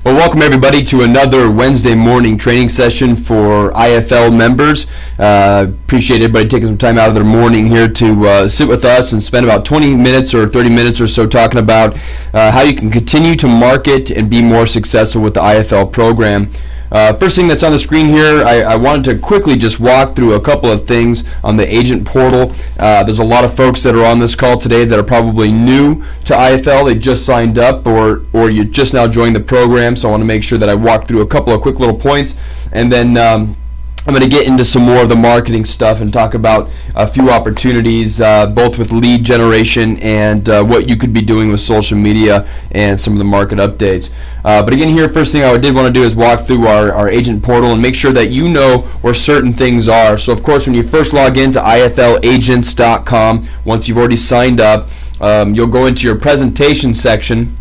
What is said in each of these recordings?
Well, welcome everybody to another Wednesday morning training session for IFL members. Appreciate everybody taking some time out of their morning here to sit with us and spend about 20 minutes or 30 minutes or so talking about how you can continue to market and be more successful with the IFL program. First thing that's on the screen here, I wanted to quickly just walk through a couple of things on the agent portal. There's a lot of folks that are on this call today that are probably new to IFL. They just signed up or you just now joined the program, so I want to make sure that I walk through a couple of quick little points, and then I'm going to get into some more of the marketing stuff and talk about a few opportunities, both with lead generation and what you could be doing with social media and some of the market updates. But again, here, first thing I did want to do is walk through our agent portal and make sure that you know where certain things are. So, of course, when you first log into iflagents.com, once you've already signed up, you'll go into your presentation section.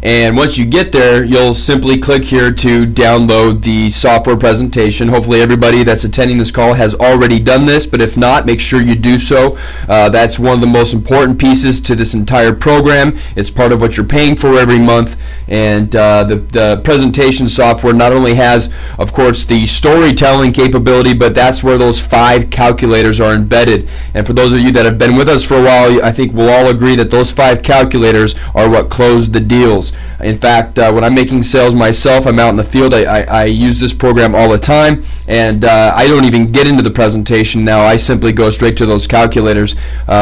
And once you get there, you'll simply click here to download the software presentation. Hopefully everybody that's attending this call has already done this, but if not, make sure you do so. That's one of the most important pieces to this entire program. It's part of what you're paying for every month. And the presentation software not only has, of course, the storytelling capability, but that's where those 5 calculators are embedded. And for those of you that have been with us for a while, I think we'll all agree that those 5 calculators are what close the deals. In fact, when I'm making sales myself, I'm out in the field, I use this program all the time, and I don't even get into the presentation now. I simply go straight to those calculators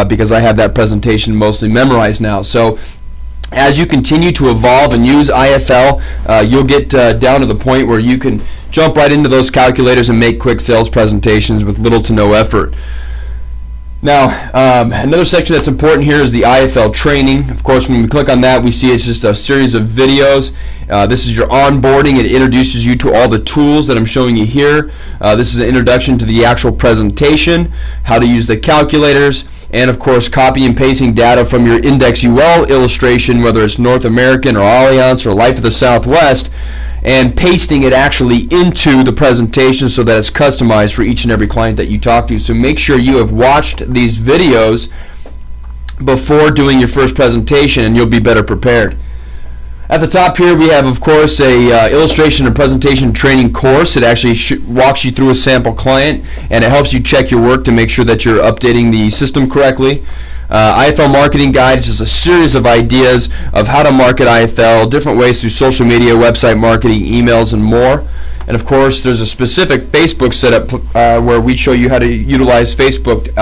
because I have that presentation mostly memorized now. So as you continue to evolve and use IFL, you'll get down to the point where you can jump right into those calculators and make quick sales presentations with little to no effort. Now, another section that's important here is the IFL training. Of course, when we click on that, we see it's just a series of videos. This is your onboarding. It introduces you to all the tools that I'm showing you here. This is an introduction to the actual presentation, how to use the calculators, and of course copy and pasting data from your Index UL illustration, whether it's North American or Allianz or Life of the Southwest, and pasting it actually into the presentation so that it's customized for each and every client that you talk to. So make sure you have watched these videos before doing your first presentation and you'll be better prepared. At the top here we have, of course, a illustration and presentation training course. It actually walks you through a sample client, and it helps you check your work to make sure that you're updating the system correctly. IFL Marketing Guide is just a series of ideas of how to market IFL, different ways through social media, website marketing, emails, and more. And of course, there's a specific Facebook setup where we show you how to utilize Facebook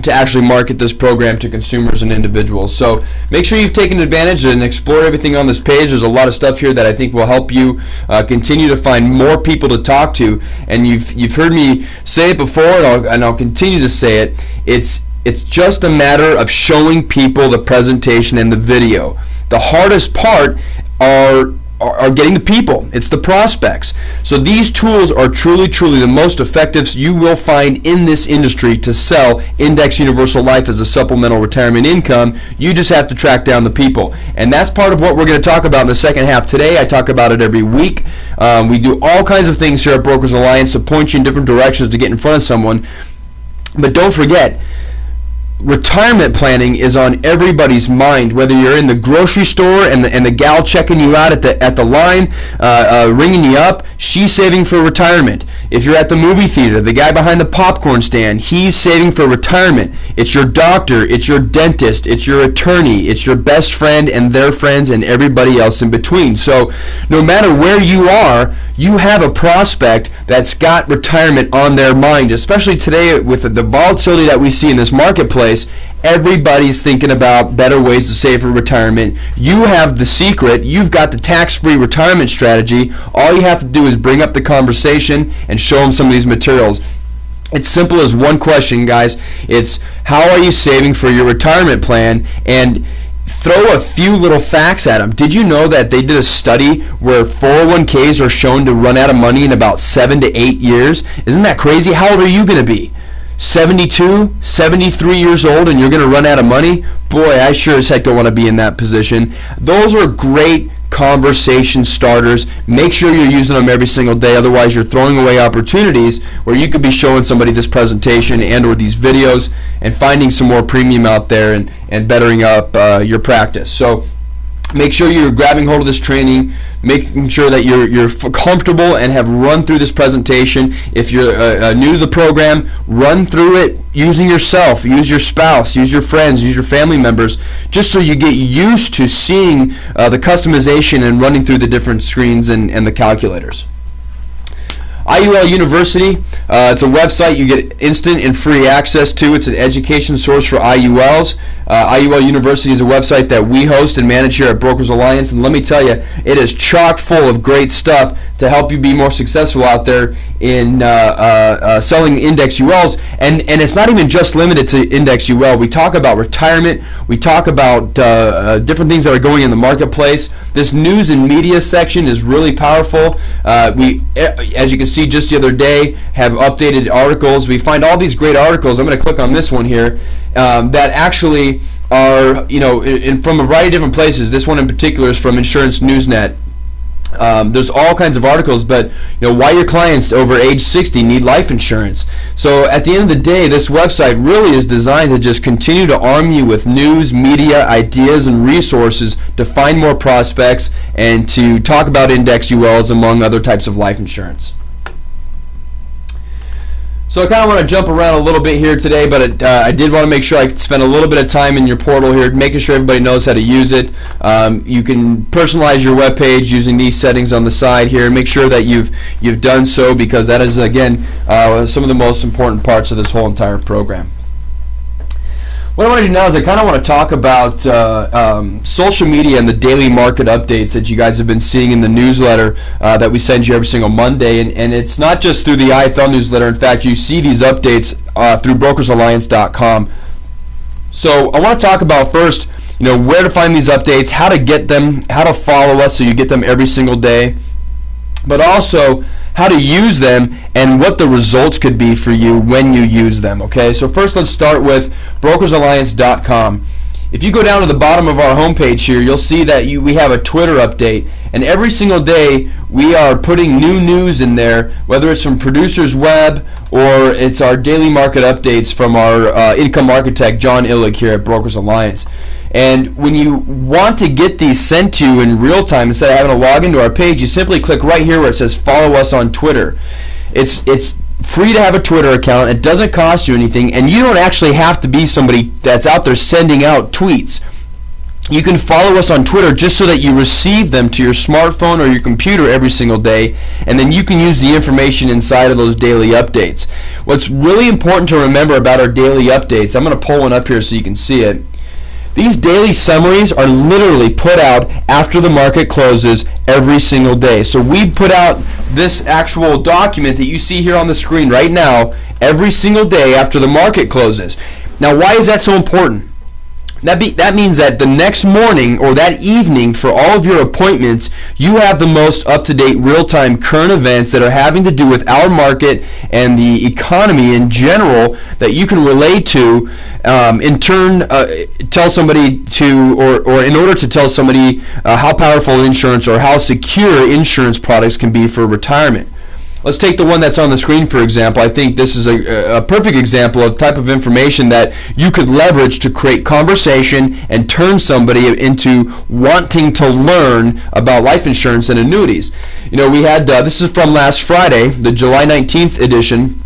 to actually market this program to consumers and individuals. So make sure you've taken advantage and explored everything on this page. There's a lot of stuff here that I think will help you continue to find more people to talk to. And you've heard me say it before, and I'll continue to say it. It's just a matter of showing people the presentation and the video. The hardest part are getting the people. It's the prospects. So these tools are truly the most effective you will find in this industry to sell Index Universal Life as a supplemental retirement income. You just have to track down the people. And that's part of what we're going to talk about in the second half today. I talk about it every week. We do all kinds of things here at Brokers Alliance to point you in different directions to get in front of someone. But don't forget, retirement planning is on everybody's mind, whether you're in the grocery store and the gal checking you out at the line, ringing you up, she's saving for retirement. If you're at the movie theater, the guy behind the popcorn stand, he's saving for retirement. It's your doctor, it's your dentist, it's your attorney, it's your best friend and their friends and everybody else in between. So no matter where you are, you have a prospect that's got retirement on their mind, especially today with the volatility that we see in this marketplace. Everybody's thinking about better ways to save for retirement. You have the secret. You've got the tax-free retirement strategy. All you have to do is bring up the conversation and show them some of these materials. It's simple as one question, guys. It's how are you saving for your retirement plan? And throw a few little facts at them. Did you know that they did a study where 401ks are shown to run out of money in about 7 to 8 years? Isn't that crazy? How old are you going to be? 72, 73 years old and you're going to run out of money? Boy, I sure as heck don't want to be in that position. Those are great conversation starters. Make sure you're using them every single day, otherwise you're throwing away opportunities where you could be showing somebody this presentation and or these videos and finding some more premium out there and bettering up your practice. So Make sure you're grabbing hold of this training, making sure that you're comfortable and have run through this presentation. If you're new to the program, run through it using yourself, use your spouse, use your friends, use your family members, just so you get used to seeing the customization and running through the different screens and the calculators. IUL University, it's a website you get instant and free access to. It's an education source for IULs. IUL University is a website that we host and manage here at Brokers Alliance, and let me tell you, it is chock full of great stuff to help you be more successful out there in selling index ULs. And it's not even just limited to index UL. We talk about retirement. We talk about different things that are going in the marketplace. This news and media section is really powerful. We, as you can see, just the other day have updated articles. We find all these great articles. I'm going to click on this one here that actually are, from a variety of different places. This one in particular is from Insurance Newsnet. There's all kinds of articles, but why your clients over age 60 need life insurance. So at the end of the day, this website really is designed to just continue to arm you with news, media, ideas, and resources to find more prospects and to talk about index ULs among other types of life insurance. So I kind of want to jump around a little bit here today, but I did want to make sure I could spend a little bit of time in your portal here, making sure everybody knows how to use it. You can personalize your web page using these settings on the side here. Make sure that you've done so, because that is, again, some of the most important parts of this whole entire program. What I want to do now is I kind of want to talk about social media and the daily market updates that you guys have been seeing in the newsletter that we send you every single Monday. And it's not just through the IFL newsletter. In fact, you see these updates through brokersalliance.com. So I want to talk about first, where to find these updates, how to get them, how to follow us so you get them every single day, but also how to use them and what the results could be for you when you use them. Okay, so first let's start with brokersalliance.com. If you go down to the bottom of our homepage here, you'll see that we have a Twitter update, and every single day we are putting new news in there, whether it's from Producers Web or it's our daily market updates from our income architect John Illig here at Brokers Alliance. And when you want to get these sent to you in real time, instead of having to log into our page, you simply click right here where it says follow us on Twitter. It's free to have a Twitter account. It doesn't cost you anything, and you don't actually have to be somebody that's out there sending out tweets. You can follow us on Twitter just so that you receive them to your smartphone or your computer every single day, and then you can use the information inside of those daily updates. What's really important to remember about our daily updates, I'm going to pull one up here so you can see it. These daily summaries are literally put out after the market closes every single day. So we put out this actual document that you see here on the screen right now every single day after the market closes. Now, why is that so important? That means that the next morning or that evening for all of your appointments, you have the most up-to-date real-time current events that are having to do with our market and the economy in general that you can relate to, in turn tell somebody to, or in order to tell somebody how powerful insurance or how secure insurance products can be for retirement. Let's take the one that's on the screen, for example. I think this is a perfect example of the type of information that you could leverage to create conversation and turn somebody into wanting to learn about life insurance and annuities. We had, this is from last Friday, the July 19th edition.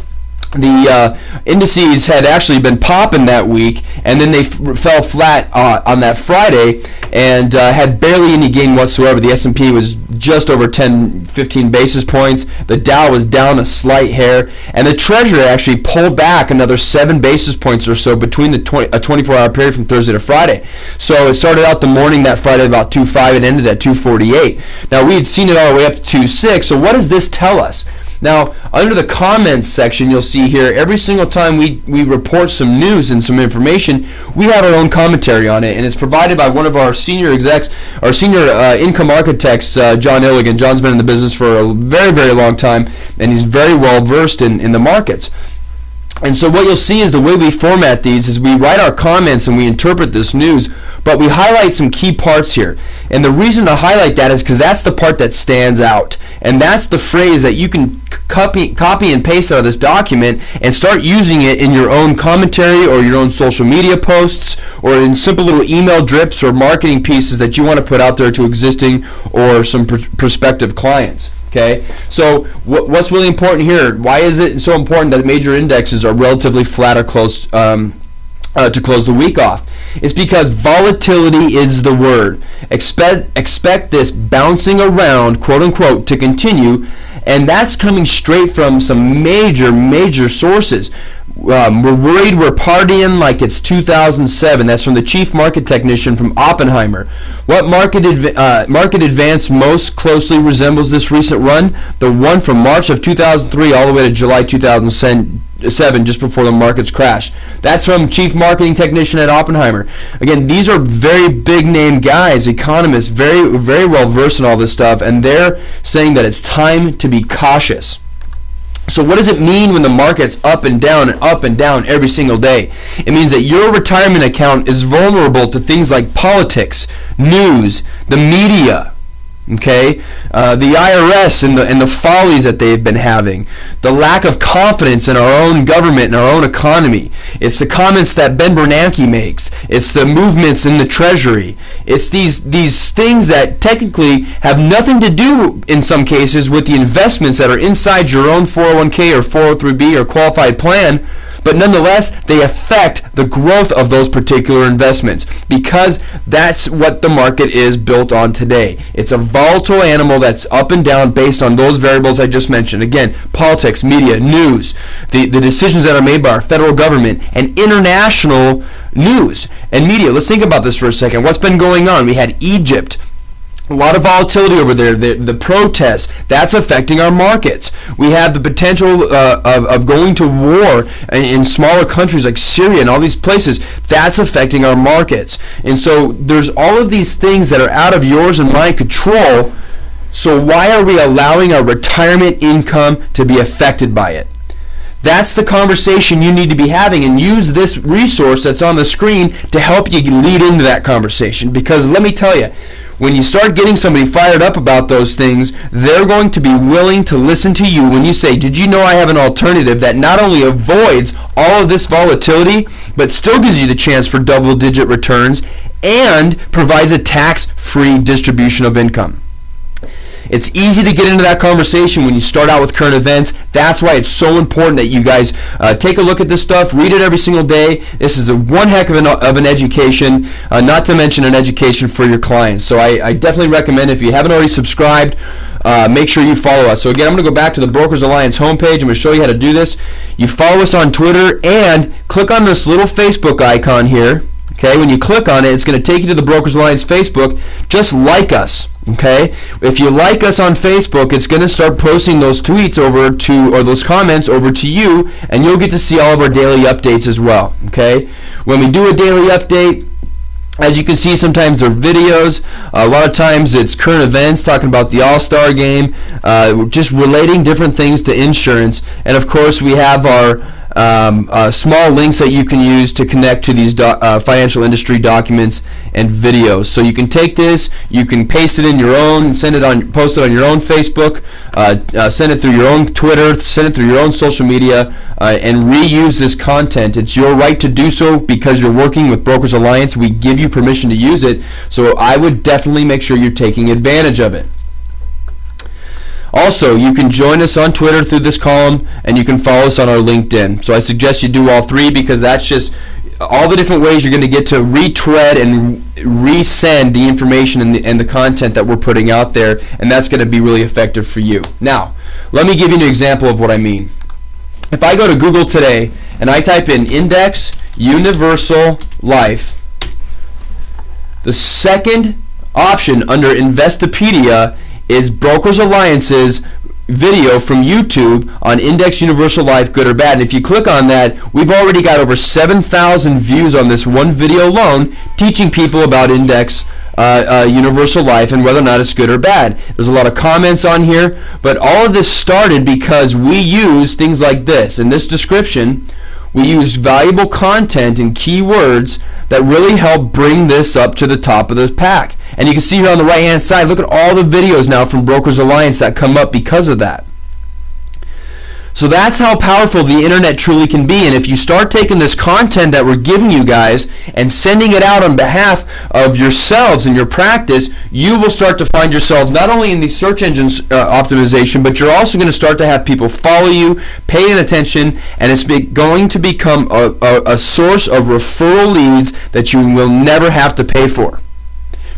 The indices had actually been popping that week, and then they fell flat on that Friday and had barely any gain whatsoever. The S&P was just over 10-15 basis points. The Dow was down a slight hair, and the Treasury actually pulled back another 7 basis points or so between the 24-hour period from Thursday to Friday. So it started out the morning that Friday about 2.5 and ended at 2.48. Now, we had seen it all the way up to 2.6, so what does this tell us? Now, under the comments section, you'll see here, every single time we report some news and some information, we have our own commentary on it, and it's provided by one of our senior execs, our senior income architects, John Illig. And John's been in the business for a very, very long time, and he's very well versed in the markets. And so what you'll see is the way we format these is we write our comments and we interpret this news, but we highlight some key parts here. And the reason to highlight that is because that's the part that stands out. And that's the phrase that you can copy and paste out of this document and start using it in your own commentary or your own social media posts or in simple little email drips or marketing pieces that you want to put out there to existing or some prospective clients. Okay, so what's really important here? Why is it so important that major indexes are relatively flat or close to close the week off? It's because volatility is the word. Expect this bouncing around, quote unquote, to continue, and that's coming straight from some major sources. We're worried we're partying like it's 2007. That's from the chief market technician from Oppenheimer. What market advance most closely resembles this recent run? The one from March of 2003 all the way to July 2007, just before the markets crashed. That's from chief marketing technician at Oppenheimer. Again, these are very big name guys, economists, very well versed in all this stuff, and they're saying that it's time to be cautious. So what does it mean when the market's up and down every single day? It means that your retirement account is vulnerable to things like politics, news, the media, okay, the IRS and the follies that they've been having, the lack of confidence in our own government and our own economy. It's the comments that Ben Bernanke makes. It's the movements in the Treasury. It's these things that technically have nothing to do, in some cases, with the investments that are inside your own 401k or 403b or qualified plan, but nonetheless, they affect the growth of those particular investments because that's what the market is built on today. It's a volatile animal that's up and down based on those variables I just mentioned. Again, politics, media, news, the decisions that are made by our federal government, and international news and media. Let's think about this for a second. What's been going on? We had Egypt. A lot of volatility over there. The protests, that's affecting our markets. We have the potential of going to war in smaller countries like Syria and all these places. That's affecting our markets. And so there's all of these things that are out of yours and my control. So why are we allowing our retirement income to be affected by it? That's the conversation you need to be having, and use this resource that's on the screen to help you lead into that conversation. Because let me tell you, when you start getting somebody fired up about those things, they're going to be willing to listen to you when you say, did you know I have an alternative that not only avoids all of this volatility, but still gives you the chance for double-digit returns and provides a tax-free distribution of income? It's easy to get into that conversation when you start out with current events. That's why it's so important that you guys take a look at this stuff, read it every single day. This is one heck of an education, not to mention an education for your clients. So I definitely recommend, if you haven't already subscribed, make sure you follow us. So again, I'm going to go back to the Brokers Alliance homepage. I'm going to show you how to do this. You follow us on Twitter and click on this little Facebook icon here. Okay, when you click on it, it's going to take you to the Brokers Alliance Facebook. Just like us. Okay, if you like us on Facebook, it's going to start posting those tweets over to, or those comments over to you, and you'll get to see all of our daily updates as well. Okay, when we do a daily update, as you can see, sometimes they're videos. A lot of times it's current events, talking about the All-Star game, just relating different things to insurance. And of course, we have our small links that you can use to connect to these financial industry documents and videos. So you can take this, you can paste it in your own, post it on your own Facebook, send it through your own Twitter, send it through your own social media, and reuse this content. It's your right to do so because you're working with Brokers Alliance. We give you permission to use it, so I would definitely make sure you're taking advantage of it. Also, you can join us on Twitter through this column, and you can follow us on our LinkedIn. So I suggest you do all three, because that's just all the different ways you're going to get to retread and resend the information and the content that we're putting out there, and that's going to be really effective for you. Now, let me give you an example of what I mean. If I go to Google today and I type in Index Universal Life, the second option under Investopedia is Brokers Alliance's video from YouTube on Index Universal Life, good or bad. And if you click on that, we've already got over 7,000 views on this one video alone, teaching people about Index Universal Life and whether or not it's good or bad. There's a lot of comments on here, but all of this started because we use things like this. In this description, we use valuable content and keywords that really help bring this up to the top of the pack. And you can see here on the right hand side, look at all the videos now from Brokers Alliance that come up because of that. So that's how powerful the internet truly can be. And if you start taking this content that we're giving you guys and sending it out on behalf of yourselves and your practice, you will start to find yourselves not only in the search engine optimization, but you're also going to start to have people follow you, paying attention, and it's going to become a source of referral leads that you will never have to pay for.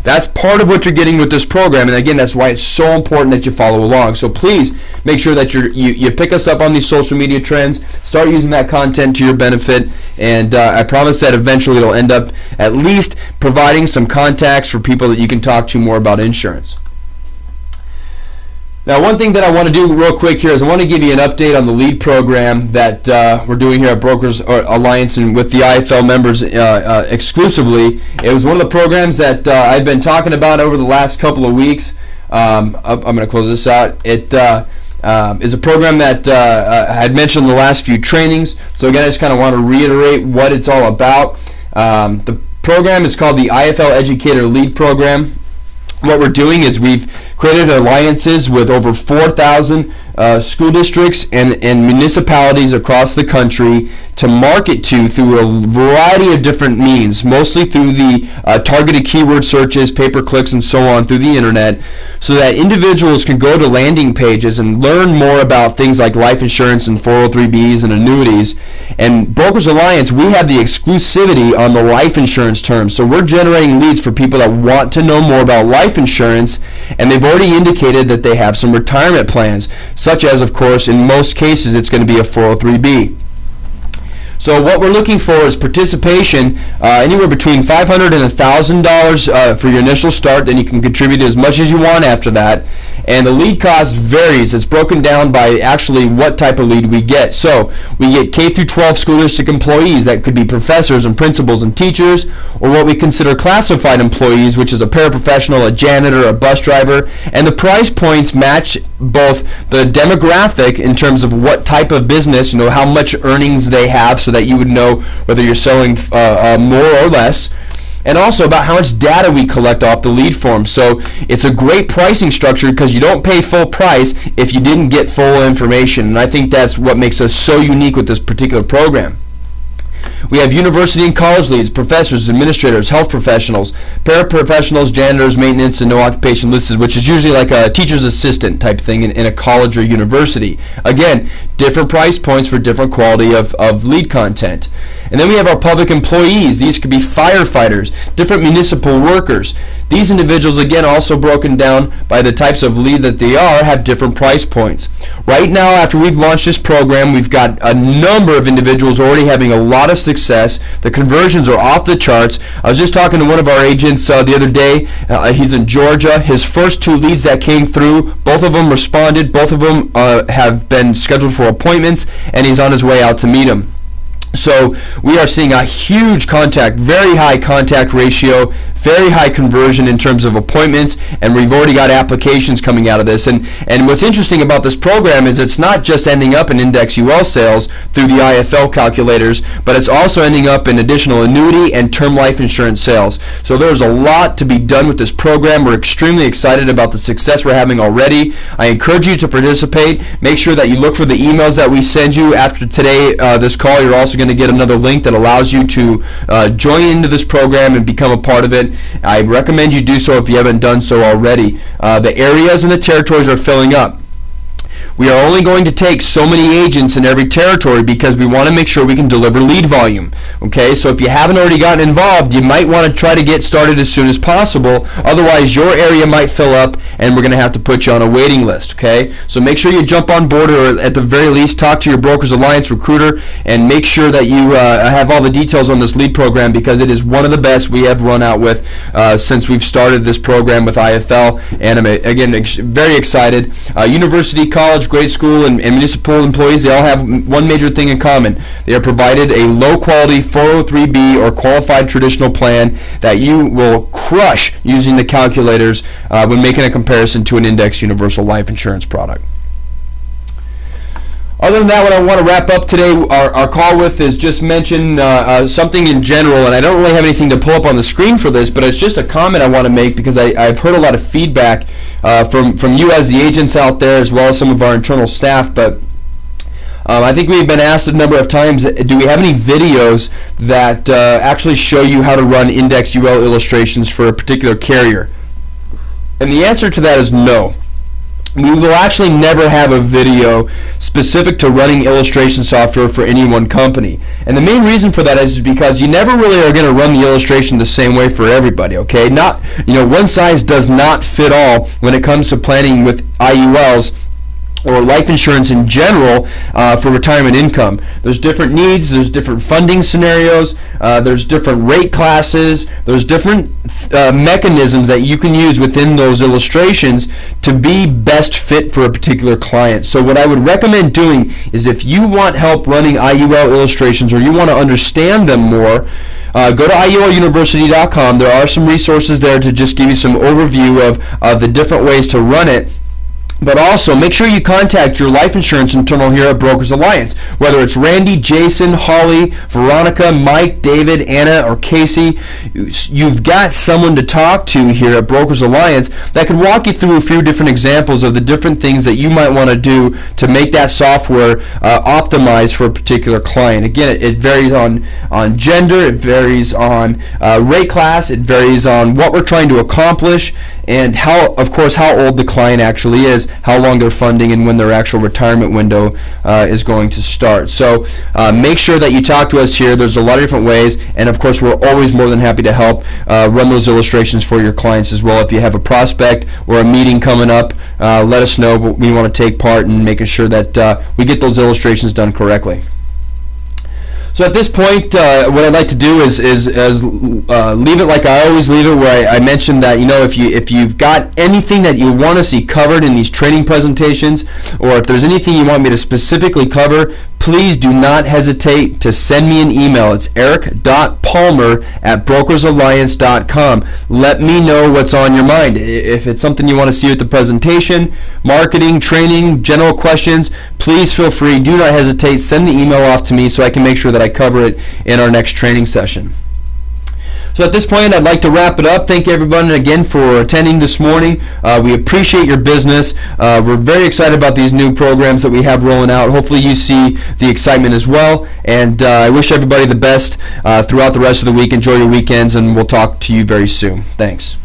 That's part of what you're getting with this program, and again, that's why it's so important that you follow along. So please make sure that you pick us up on these social media trends, start using that content to your benefit, and I promise that eventually it'll end up at least providing some contacts for people that you can talk to more about insurance. Now, one thing that I want to do real quick here is I want to give you an update on the lead program that we're doing here at Brokers Alliance and with the IFL members exclusively. It was one of the programs that I've been talking about over the last couple of weeks. I'm going to close this out. It is a program that I had mentioned in the last few trainings. So again, I just kind of want to reiterate what it's all about. The program is called the IFL Educator Lead Program. What we're doing is we've created alliances with over 4,000 school districts and municipalities across the country to market to through a variety of different means, mostly through the targeted keyword searches, pay-per-clicks, and so on through the internet, so that individuals can go to landing pages and learn more about things like life insurance and 403bs and annuities. And Brokers Alliance, we have the exclusivity on the life insurance terms, so we're generating leads for people that want to know more about life insurance, and they've already indicated that they have some retirement plans, such as, of course, in most cases, it's going to be a 403b. So what we're looking for is participation anywhere between $500 and $1,000 for your initial start. Then you can contribute as much as you want after that. And the lead cost varies. It's broken down by actually what type of lead we get. So we get K through 12 school district employees. That could be professors and principals and teachers, or what we consider classified employees, which is a paraprofessional, a janitor, a bus driver. And the price points match both the demographic in terms of what type of business, how much earnings they have, so that you would know whether you're selling more or less, and also about how much data we collect off the lead form. So it's a great pricing structure because you don't pay full price if you didn't get full information, and I think that's what makes us so unique with this particular program. We have university and college leads, professors, administrators, health professionals, paraprofessionals, janitors, maintenance, and no occupation listed, which is usually like a teacher's assistant type thing in a college or university. Again, different price points for different quality of lead content. And then we have our public employees. These could be firefighters, different municipal workers. These individuals, again, also broken down by the types of lead that they are, have different price points. Right now, after we've launched this program, we've got a number of individuals already having a lot of success. The conversions are off the charts. I was just talking to one of our agents the other day. He's in Georgia. His first two leads that came through, both of them responded. Both of them have been scheduled for appointments, and he's on his way out to meet them. So we are seeing a huge contact, very high contact ratio, very high conversion in terms of appointments, and we've already got applications coming out of this. And what's interesting about this program is it's not just ending up in index UL sales through the IFL calculators, but it's also ending up in additional annuity and term life insurance sales. So there's a lot to be done with this program. We're extremely excited about the success we're having already. I encourage you to participate. Make sure that you look for the emails that we send you after today, this call. You're also going to get another link that allows you to join into this program and become a part of it. I recommend you do so if you haven't done so already. The areas and the territories are filling up. We are only going to take so many agents in every territory because we want to make sure we can deliver lead volume. Okay, so if you haven't already gotten involved, you might want to try to get started as soon as possible. Otherwise, your area might fill up and we're going to have to put you on a waiting list. Okay, so make sure you jump on board, or at the very least talk to your Brokers Alliance recruiter and make sure that you have all the details on this lead program, because it is one of the best we have run out with since we've started this program with IFL. And I'm again very excited. University, college, grade school, and municipal employees, they all have one major thing in common. They are provided a low-quality 403b or qualified traditional plan that you will crush using the calculators when making a comparison to an index universal life insurance product. Other than that, what I want to wrap up today, our call with is just mention something in general, and I don't really have anything to pull up on the screen for this, but it's just a comment I want to make because I've heard a lot of feedback from you as the agents out there, as well as some of our internal staff. But I think we've been asked a number of times, do we have any videos that actually show you how to run index UL illustrations for a particular carrier? And the answer to that is no. We will actually never have a video specific to running illustration software for any one company. And the main reason for that is because you never really are going to run the illustration the same way for everybody, okay? Not, one size does not fit all when it comes to planning with IULs or life insurance in general for retirement income. There's different needs, there's different funding scenarios, there's different rate classes, there's different mechanisms that you can use within those illustrations to be best fit for a particular client. So what I would recommend doing is, if you want help running IUL illustrations or you want to understand them more, go to IULUniversity.com. There are some resources there to just give you some overview of the different ways to run it. But also, make sure you contact your life insurance internal here at Brokers Alliance. Whether it's Randy, Jason, Holly, Veronica, Mike, David, Anna, or Casey, you've got someone to talk to here at Brokers Alliance that can walk you through a few different examples of the different things that you might want to do to make that software optimized for a particular client. Again, it varies on gender, it varies on rate class, it varies on what we're trying to accomplish, and how old the client actually is, how long they're funding, and when their actual retirement window is going to start. So make sure that you talk to us here. There's a lot of different ways, and of course we're always more than happy to help run those illustrations for your clients as well. If you have a prospect or a meeting coming up, let us know. We want to take part in making sure that we get those illustrations done correctly. So at this point, what I'd like to do is leave it like I always leave it, where I mentioned that, if you've got anything that you want to see covered in these training presentations, or if there's anything you want me to specifically cover, please do not hesitate to send me an email. It's eric.palmer@brokersalliance.com. Let me know what's on your mind. If it's something you want to see with the presentation, marketing, training, general questions, please feel free. Do not hesitate. Send the email off to me so I can make sure that I cover it in our next training session. So at this point, I'd like to wrap it up. Thank you, everyone, again, for attending this morning. We appreciate your business. We're very excited about these new programs that we have rolling out. Hopefully you see the excitement as well. And I wish everybody the best throughout the rest of the week. Enjoy your weekends, and we'll talk to you very soon. Thanks.